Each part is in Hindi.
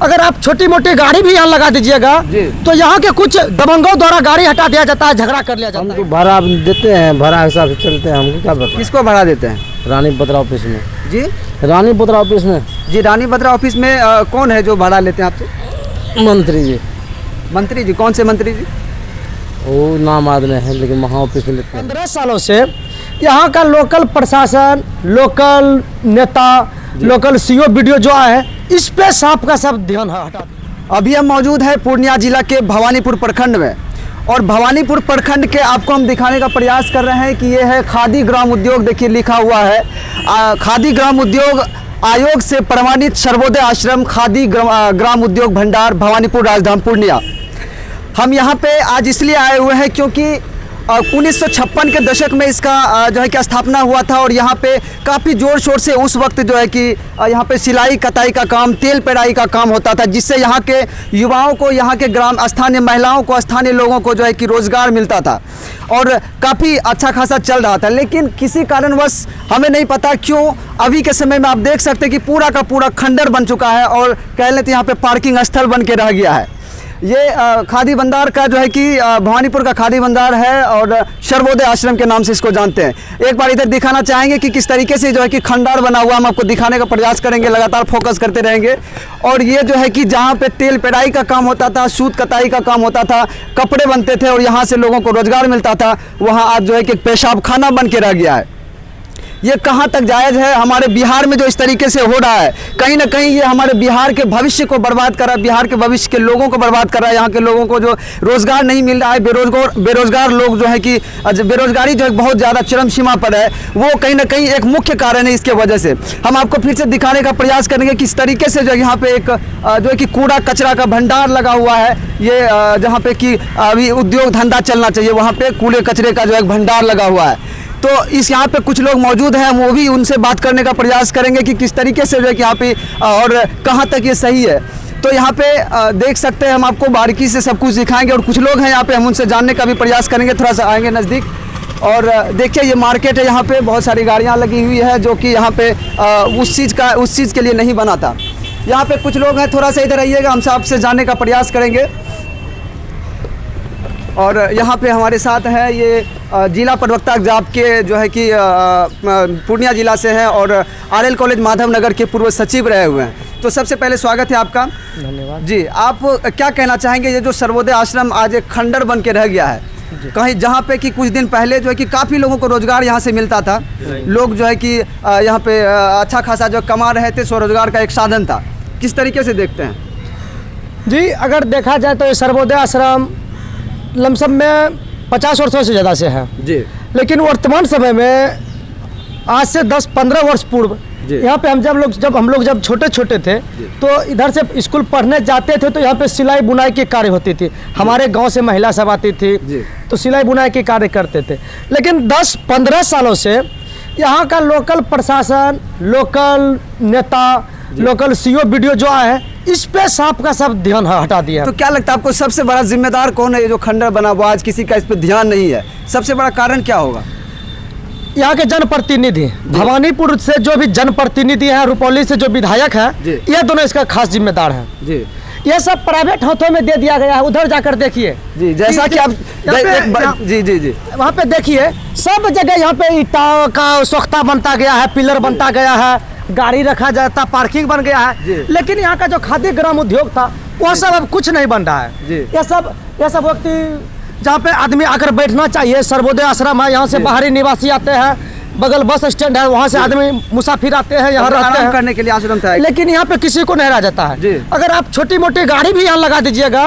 अगर आप छोटी मोटी गाड़ी भी यहाँ लगा दीजिएगा तो यहाँ के कुछ दबंगों द्वारा गाड़ी हटा दिया जाता है, झगड़ा कर लिया जाता है। हम तो भाड़ा देते हैं, भाड़ा हिसाब से चलते हैं। हमको क्या पता। किसको भाड़ा देते हैं? रानी बत्रा ऑफिस में जी, रानी बत्रा ऑफिस में जी रानी बत्रा ऑफिस में कौन है जो भाड़ा लेते हैं आपसे? मंत्री जी। मंत्री जी? कौन से मंत्री जी? वो नाम आदमी है लेकिन वहाँ ऑफिस में लेते हैं। 15 सालों से यहाँ का लोकल प्रशासन, लोकल नेता, लोकल सीओ वीडियो जो है इस पे सब का सब ध्यान हटा। अभी हम मौजूद है पूर्णिया जिला के भवानीपुर प्रखंड में, और भवानीपुर प्रखंड के आपको हम दिखाने का प्रयास कर रहे हैं कि ये है खादी ग्राम उद्योग। देखिए लिखा हुआ है खादी ग्राम उद्योग आयोग से प्रमाणित सर्वोदय आश्रम खादी ग्राम उद्योग भंडार भवानीपुर राजधानी पूर्णिया। हम यहाँ पे आज इसलिए आए हुए हैं क्योंकि 1956 के दशक में इसका जो है कि स्थापना हुआ था, और यहाँ पे काफ़ी ज़ोर शोर से उस वक्त जो है कि यहाँ पे सिलाई कताई का काम, तेल पेराई का काम होता था, जिससे यहाँ के युवाओं को, यहाँ के ग्राम स्थानीय महिलाओं को, स्थानीय लोगों को जो है कि रोज़गार मिलता था और काफ़ी अच्छा खासा चल रहा था। लेकिन किसी कारणवश हमें नहीं पता क्यों अभी के समय में आप देख सकते हैं कि पूरा का पूरा खंडर बन चुका है और कह लेते यहाँ पे पार्किंग स्थल बन के रह गया है। ये खादी भंडार का जो है कि भवानीपुर का खादी भंडार है और सर्वोदय आश्रम के नाम से इसको जानते हैं। एक बार इधर दिखाना चाहेंगे कि किस तरीके से जो है कि खंडार बना हुआ, हम आपको दिखाने का प्रयास करेंगे, लगातार फोकस करते रहेंगे। और ये जो है कि जहाँ पे तेल पेराई का काम होता था, सूत कताई का काम होता था, कपड़े बनते थे और यहाँ से लोगों को रोजगार मिलता था, वहाँ आज जो है कि पेशाब खाना बन के रह गया है। ये कहाँ तक जायज़ है? हमारे बिहार में जो इस तरीके से हो रहा है, कहीं ना कहीं ये हमारे बिहार के भविष्य को बर्बाद कर रहा है, बिहार के भविष्य के लोगों को बर्बाद कर रहा है। यहाँ के लोगों को जो रोज़गार नहीं मिल रहा है, बेरोज़गार लोग जो है कि बेरोज़गारी जो है बहुत ज़्यादा चरम सीमा पर है, वो कहीं ना कहीं एक मुख्य कारण है। इसके वजह से हम आपको फिर से दिखाने का प्रयास करेंगे किस तरीके से जो यहाँ पे एक जो है कि कूड़ा कचरा का भंडार लगा हुआ है। ये जहाँ पे कि अभी उद्योग धंधा चलना चाहिए, वहाँ पे कूड़े कचरे का जो है भंडार लगा हुआ है। तो इस यहाँ पे कुछ लोग मौजूद हैं, हम वो भी उनसे बात करने का प्रयास करेंगे कि किस तरीके से जो है कि यहाँ पे और कहाँ तक ये सही है। तो यहाँ पे देख सकते हैं, हम आपको बारीकी से सब कुछ दिखाएंगे और कुछ लोग हैं यहाँ पे, हम उनसे जानने का भी प्रयास करेंगे। थोड़ा सा आएंगे नज़दीक और देखिए ये मार्केट है, यहाँ पे बहुत सारी गाड़ियाँ लगी हुई है जो कि यहाँ पे उस चीज़ के लिए नहीं बना था। यहाँ पे कुछ लोग हैं, थोड़ा सा इधर आइएगा, हमसे आपसे जानने का प्रयास करेंगे। और यहाँ पे हमारे साथ है ये जिला प्रवक्ता जाप के जो है कि पूर्णिया जिला से हैं और आरएल कॉलेज माधवनगर के पूर्व सचिव रहे हुए हैं। तो सबसे पहले स्वागत है आपका। धन्यवाद जी। आप क्या कहना चाहेंगे, ये जो सर्वोदय आश्रम आज एक खंडर बन के रह गया है, कहीं जहाँ पे कि कुछ दिन पहले जो है कि काफ़ी लोगों को रोज़गार यहाँ से मिलता था, लोग जो है कि यहाँ पे अच्छा खासा जो कमा रहे थे, स्वरोजगार का एक साधन था, किस तरीके से देखते हैं? जी, अगर देखा जाए तो ये सर्वोदय आश्रम लमसम में 50 वर्षों से ज़्यादा से है जी। लेकिन वर्तमान समय में आज से 10-15 वर्ष पूर्व यहाँ पे हम लोग जब छोटे छोटे थे तो इधर से स्कूल पढ़ने जाते थे तो यहाँ पे सिलाई बुनाई के कार्य होती थी। हमारे गांव से महिला सब आती थी तो सिलाई बुनाई के कार्य करते थे। लेकिन 10-15 सालों से यहाँ का लोकल प्रशासन, लोकल नेता, लोकल सीओ वीडियो जो है इस पे सब का सब ध्यान हटा दिया। तो क्या लगता है आपको सबसे बड़ा जिम्मेदार कौन है? ये जो खंडर बना हुआ आज किसी का इस पे ध्यान नहीं है, सबसे बड़ा कारण क्या होगा? यहाँ के जनप्रतिनिधि, भवानीपुर से जो भी जनप्रतिनिधि है, रुपौली से जो विधायक है, ये दोनों इसका खास जिम्मेदार है जी। ये सब प्राइवेट हाथों में दे दिया गया है। उधर जाकर देखिए जी, जैसा कि आप जी वहाँ पे देखिए सब जगह यहाँ पे ईंटा का सोख्ता बनता गया है, पिलर बनता गया है, गाड़ी रखा जाता, पार्किंग बन गया है। लेकिन यहाँ का जो खादी ग्राम उद्योग था वह सब अब कुछ नहीं बन रहा है। ये सब व्यक्ति जहाँ पे आदमी आकर बैठना चाहिए, सर्वोदय आश्रम है, यहाँ से बाहरी निवासी आते हैं, बगल बस स्टैंड है, वहाँ से आदमी मुसाफिर आते हैं, यहाँ रहते हैं करने के लिए आश्रम था। लेकिन यहाँ पे किसी को नहीं रह जाता है। अगर आप छोटी मोटी गाड़ी भी यहाँ लगा दीजिएगा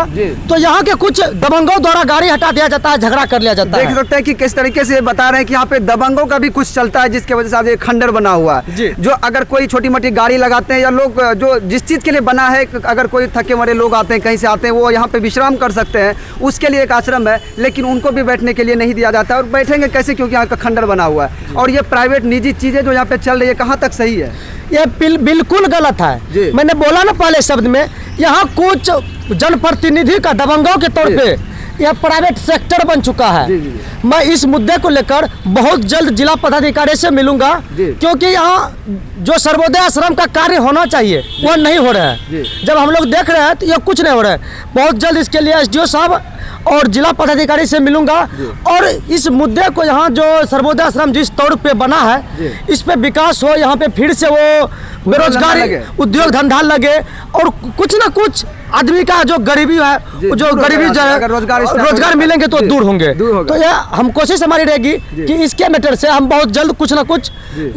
तो यहाँ के कुछ दबंगों द्वारा गाड़ी हटा दिया जाता है, झगड़ा कर लिया जाता है। देख सकते हैं कि किस तरीके से बता रहे हैं कि यहाँ पे दबंगों का भी कुछ चलता है, जिसकी वजह से आज ये खंडर बना हुआ है। जो अगर कोई छोटी मोटी गाड़ी लगाते हैं या लोग जो जिस चीज़ के लिए बना है, अगर कोई थके मरे लोग आते हैं, कहीं से आते हैं, वो यहाँ पे विश्राम कर सकते हैं, उसके लिए एक आश्रम है। लेकिन उनको भी बैठने के लिए नहीं दिया जाता है। और बैठेंगे कैसे, क्योंकि यहाँ का खंडर बना हुआ है। और ये प्राइवेट निजी चीजें जो यहाँ पे चल रही है, कहाँ तक सही है? ये बिल्कुल गलत है। मैंने बोला ना पहले शब्द में, यहाँ कुछ जनप्रतिनिधि का दबंगों के तौर पे यह प्राइवेट सेक्टर बन चुका है। जी, जी। मैं इस मुद्दे को लेकर बहुत जल्द जिला पदाधिकारी से मिलूंगा, जी। क्योंकि यहाँ जो सर्वोदय आश्रम का कार्य होना चाहिए वह नहीं हो रहा है। जी। जब हम लोग देख रहे हैं तो यह कुछ नहीं हो रहा है। बहुत जल्द इसके लिए एसडीओ साहब और जिला पदाधिकारी से मिलूंगा और इस मुद्दे को, यहाँ जो सर्वोदय आश्रम जिस तौर पे बना है इस पे विकास हो, यहाँ पे फिर से वो बेरोजगारी उद्योग धंधा लगे और कुछ ना कुछ आदमी का जो गरीबी है, जो गरीबी जो है, रोजगार मिलेंगे तो दूर होंगे। तो यह हम कोशिश हमारी रहेगी कि इसके मैटर से हम बहुत जल्द कुछ ना कुछ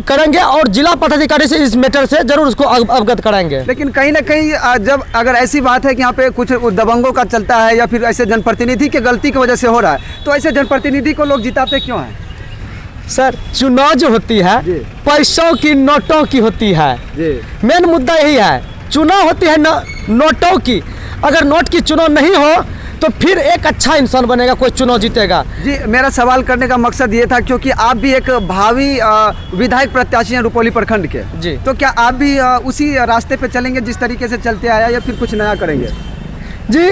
करेंगे और जिला पदाधिकारी से इस मैटर से जरूर उसको अवगत कराएंगे। लेकिन कहीं ना कहीं जब अगर ऐसी बात है कि यहाँ पे कुछ दबंगों का चलता है या फिर ऐसे जनप्रतिनिधि की गलती की वजह से हो रहा है, तो ऐसे जनप्रतिनिधि को लोग जिताते क्यों हैं? सर, चुनाव जो होती है पैसों की, नोटों की होती है। मेन मुद्दा यही है, चुनाव होती है नोटों की। अगर नोट की चुनाव नहीं हो तो फिर एक अच्छा इंसान बनेगा, कोई चुनाव जीतेगा। जी, मेरा सवाल करने का मकसद ये था क्योंकि आप भी एक भावी विधायक प्रत्याशी हैं रुपौली प्रखंड के। जी। तो क्या आप भी उसी रास्ते पे चलेंगे जिस तरीके से चलते आया, या फिर कुछ नया करेंगे? जी,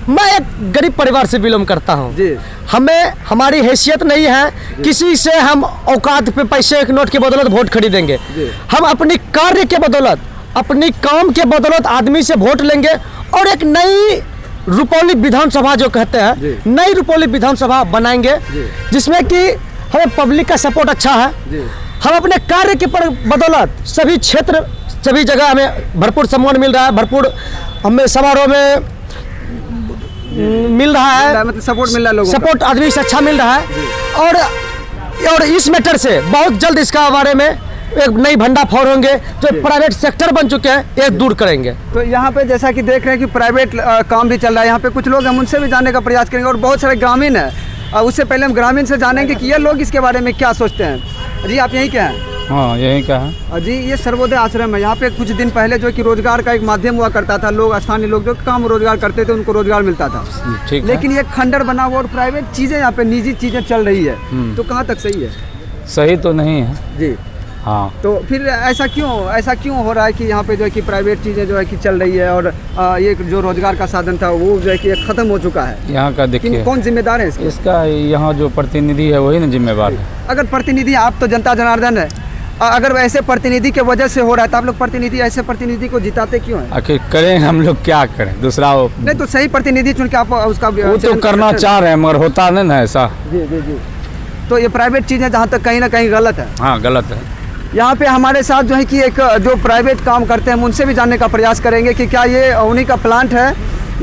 मैं एक गरीब परिवार से बिलोंग करता हूँ। जी। हमें हमारी हैसियत नहीं है किसी से हम औकात पे पैसे एक नोट के बदौलत वोट खरीदेंगे। हम अपनी कार्य के बदौलत, अपनी काम के बदौलत आदमी से वोट लेंगे और एक नई रुपौली विधानसभा जो कहते हैं, नई रुपौली विधानसभा बनाएंगे जिसमें कि हमें पब्लिक का सपोर्ट अच्छा है। हम अपने कार्य के बदौलत सभी क्षेत्र, सभी जगह हमें भरपूर सम्मान मिल रहा है, भरपूर हमें समारोह में मिल रहा है, मतलब सपोर्ट मिल रहा है लोगों सपोर्ट आदमी से अच्छा मिल रहा है। और इस मैटर से बहुत जल्द इसका बारे में एक नई भंडाफोड़ होंगे, जो प्राइवेट सेक्टर बन चुके हैं ये दूर करेंगे। तो यहाँ पे जैसा कि देख रहे हैं कि प्राइवेट काम भी चल रहा है, यहाँ पे कुछ लोग हम उनसे भी जानने का प्रयास करेंगे और बहुत सारे ग्रामीण हैं। उससे पहले हम ग्रामीण से जानेंगे कि ये लोग इसके बारे में क्या सोचते हैं। जी, आप यहीं के हैं? हाँ, यहीं का है। जी, ये सर्वोदय आश्रम है। यहाँ पे कुछ दिन पहले जो कि रोजगार का एक माध्यम हुआ करता था, लोग, स्थानीय लोग जो काम रोजगार करते थे उनको रोजगार मिलता था। ठीक है। लेकिन ये खंडर बना हुआ और प्राइवेट चीज़ें, यहाँ पे निजी चीज़ें चल रही है, तो कहाँ तक सही है? सही तो नहीं है। जी। हाँ, तो फिर ऐसा क्यों हो रहा है कि यहाँ पे जो है कि प्राइवेट चीज़ें जो है कि चल रही है और ये जो रोजगार का साधन था वो जो है कि खत्म हो चुका है? यहाँ का देखिए, कौन जिम्मेदार है इसका यहाँ जो प्रतिनिधि है वही ना जिम्मेवार है। अगर प्रतिनिधि, आप तो जनता जनार्दन है, अगर ऐसे प्रतिनिधि के वजह से हो रहा है तो आप लोग प्रतिनिधि, ऐसे प्रतिनिधि को जिताते क्यों हैं? आखिर करें हम लोग, क्या करें? दूसरा वो नहीं तो सही प्रतिनिधि चुन के आप उसका वो तो करना चाह रहे हैं मगर होता नहीं ना ऐसा। जी जी जी। तो ये प्राइवेट चीज़ें जहाँ तक कहीं ना कहीं गलत है। हाँ, गलत है। यहाँ पे हमारे साथ जो है कि एक जो प्राइवेट काम करते हैं हम उनसे भी जानने का प्रयास करेंगे कि क्या ये उन्हीं का प्लांट है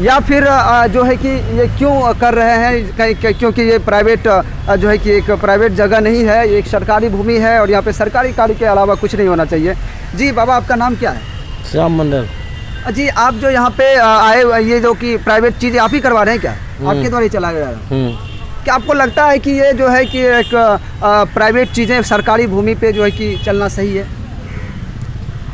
या फिर जो है कि ये क्यों कर रहे हैं, क्योंकि ये प्राइवेट जो है कि एक प्राइवेट जगह नहीं है, ये एक सरकारी भूमि है और यहाँ पे सरकारी कार्य के अलावा कुछ नहीं होना चाहिए। जी बाबा, आपका नाम क्या है? श्याम मंडल। जी, आप जो यहाँ पे आए, ये जो कि प्राइवेट चीज़ें आप ही करवा रहे हैं क्या? आपके द्वारा ही चला गया? क्या आपको लगता है कि ये जो है कि एक प्राइवेट चीज़ें सरकारी भूमि पे जो है कि चलना सही है?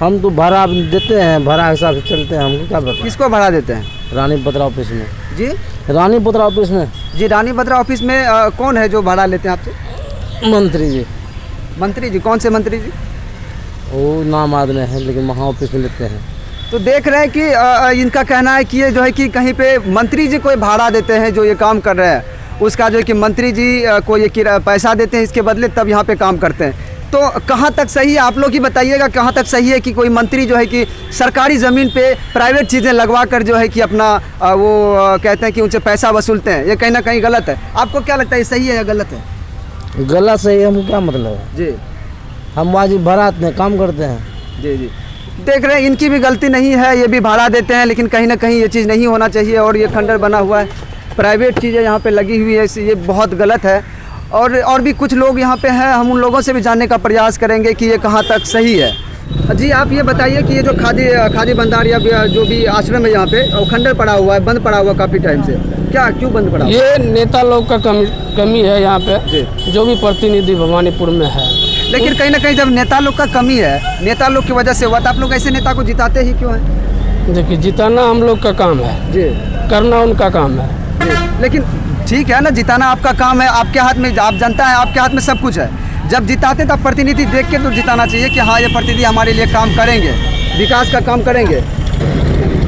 हम तो भाड़ा देते हैं, भाड़ा हिसाब से चलते हैं। हमको क्या पता? किसको भाड़ा देते हैं? रानी बत्रा ऑफिस में। जी, रानी बत्रा ऑफिस में। जी, रानी बत्रा ऑफिस में कौन है जो भाड़ा लेते हैं आपसे? मंत्री जी। मंत्री जी? कौन से मंत्री जी? वो नाम आदमी है लेकिन वहाँ ऑफिस में लेते हैं। तो देख रहे हैं कि इनका कहना है कि ये जो है कि कहीं पे मंत्री जी कोई भाड़ा देते हैं जो ये काम कर रहे हैं, उसका जो है कि मंत्री जी को ये पैसा देते हैं इसके बदले, तब यहाँ पे काम करते हैं। तो कहाँ तक सही है, आप लोग ही बताइएगा, कहाँ तक सही है कि कोई मंत्री जो है कि सरकारी ज़मीन पे प्राइवेट चीज़ें लगवा कर जो है कि अपना वो कहते हैं कि उनसे पैसा वसूलते हैं, ये कहीं ना कहीं गलत है। आपको क्या लगता है, ये सही है या गलत है? गलत सही हमको क्या मतलब है? जी, हम वाजिब भाड़ा में काम करते हैं। जी जी। देख रहे हैं इनकी भी गलती नहीं है, ये भी भाड़ा देते हैं, लेकिन कहीं ना कहीं ये चीज़ नहीं होना चाहिए और ये खंडर बना हुआ है, प्राइवेट चीज़ें यहाँ पे लगी हुई है, ये बहुत गलत है। और भी कुछ लोग यहाँ पे हैं, हम उन लोगों से भी जानने का प्रयास करेंगे कि ये कहाँ तक सही है। जी, आप ये बताइए कि ये जो खादी भंडार या जो भी आश्रम है यहाँ पे, वो खंडर पड़ा हुआ है, बंद पड़ा हुआ काफ़ी टाइम से, क्या क्यों बंद पड़ा? ये नेता लोग का कमी है यहाँ पे, जो भी प्रतिनिधि भवानीपुर में है। लेकिन कहीं ना कहीं जब नेता लोग का कमी है, नेता लोग की वजह से हुआ, तो आप लोग ऐसे नेता को जिताते ही क्यों हैं? देखिए, जिताना हम लोग का काम है जी, करना उनका काम है जी। लेकिन ठीक है ना, जिताना आपका काम है, आपके हाथ में, आप जनता है, आपके हाथ में सब कुछ है। जब जिताते तब प्रतिनिधि देख के तो जिताना चाहिए कि हाँ, ये प्रतिनिधि हमारे लिए काम करेंगे, विकास का काम करेंगे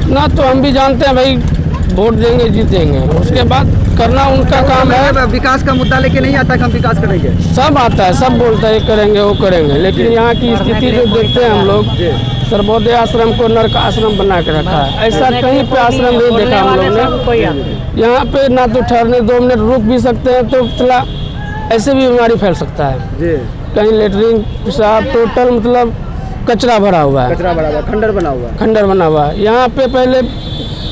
ना। तो हम भी जानते हैं भाई, वोट देंगे जीतेंगे, उसके बाद करना उनका काम है। मतलब विकास का मुद्दा लेके नहीं आता कि हम विकास करेंगे। सब आता है, सब बोलता है करेंगे वो करेंगे, लेकिन यहाँ की स्थिति जो देखते हैं हम लोग, सर्वोदय आश्रम को नरक आश्रम बना के रखा है। ऐसा कहीं पे आश्रम नहीं देखा हम लोग ने। यहाँ पे ना तो ठहरने 2 मिनट रुक भी सकते हैं तो चला ऐसे भी बीमारी फैल सकता है। कहीं लेटरिन पेशाब टोटल मतलब कचरा भरा हुआ है, कचरा बड़ा हुआ, खंडर बना हुआ। खंडर बना हुआ है। यहाँ पे पहले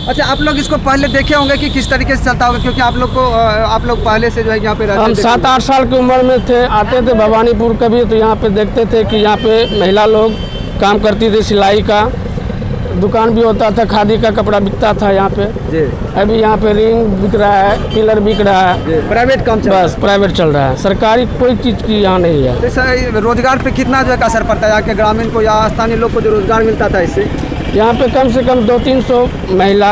अच्छा, आप लोग इसको पहले देखे होंगे कि किस तरीके से चलता होगा, क्योंकि आप लोग पहले से जो है यहाँ पे रहते हम थे। 7-8 साल की उम्र में थे, आते थे भवानीपुर कभी तो यहाँ पे देखते थे कि यहाँ पे महिला लोग काम करती थी, सिलाई का दुकान भी होता था, खादी का कपड़ा बिकता था यहाँ पे। जी। अभी यहाँ पे रिंग बिक रहा है, पिलर बिक रहा है, प्राइवेट काम चल रहा है। बस प्राइवेट चल रहा है, सरकारी कोई चीज़ की यहाँ नहीं है। तो सर रोजगार पे कितना जो है असर पड़ता है यहाँ के ग्रामीण को या स्थानीय लोग को जो रोजगार मिलता था इससे? यहाँ पे कम से कम 200-300 महिला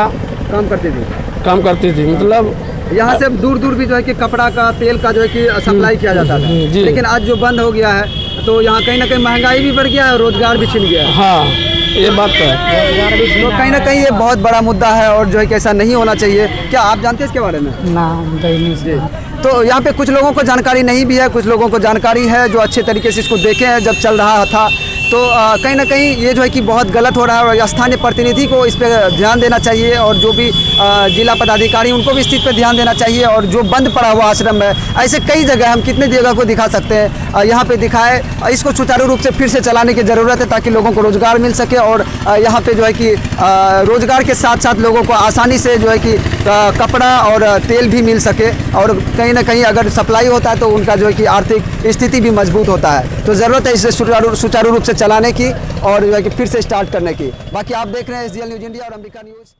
काम करती थी। काम करती थी, मतलब यहाँ से दूर दूर भी जो है कि कपड़ा का तेल का जो है कि सप्लाई किया जाता था, जी। लेकिन आज जो बंद हो गया है तो यहाँ कहीं ना कहीं महंगाई भी बढ़ गया है और रोजगार भी छिन गया है। हाँ, ये बात तो है। तो कहीं ना कहीं ये बहुत बड़ा मुद्दा है और जो है कि ऐसा नहीं होना चाहिए। क्या आप जानते हैं इसके बारे में? ना जी। तो यहाँ पे कुछ लोगों को जानकारी नहीं भी है, कुछ लोगों को जानकारी है जो अच्छे तरीके से इसको देखे हैं जब चल रहा था। तो कहीं ना कहीं ये जो है कि बहुत गलत हो रहा है और स्थानीय प्रतिनिधि को इस पर ध्यान देना चाहिए और जो भी जिला पदाधिकारी उनको भी इस चीज़ पर ध्यान देना चाहिए। और जो बंद पड़ा हुआ आश्रम है, ऐसे कई जगह हम कितने जगह को दिखा सकते हैं, यहाँ पे दिखाए, इसको सुचारू रूप से फिर से चलाने की ज़रूरत है ताकि लोगों को रोज़गार मिल सके और यहाँ पे जो है कि रोज़गार के साथ साथ लोगों को आसानी से जो है कि कपड़ा और तेल भी मिल सके और कहीं ना कहीं अगर सप्लाई होता है तो उनका जो है कि आर्थिक स्थिति भी मजबूत होता है। तो ज़रूरत है इसे सुचारू रूप से चलाने की और जो है कि फिर से स्टार्ट करने की। बाकी आप देख रहे हैं SGL न्यूज़ इंडिया और अंबिका न्यूज़।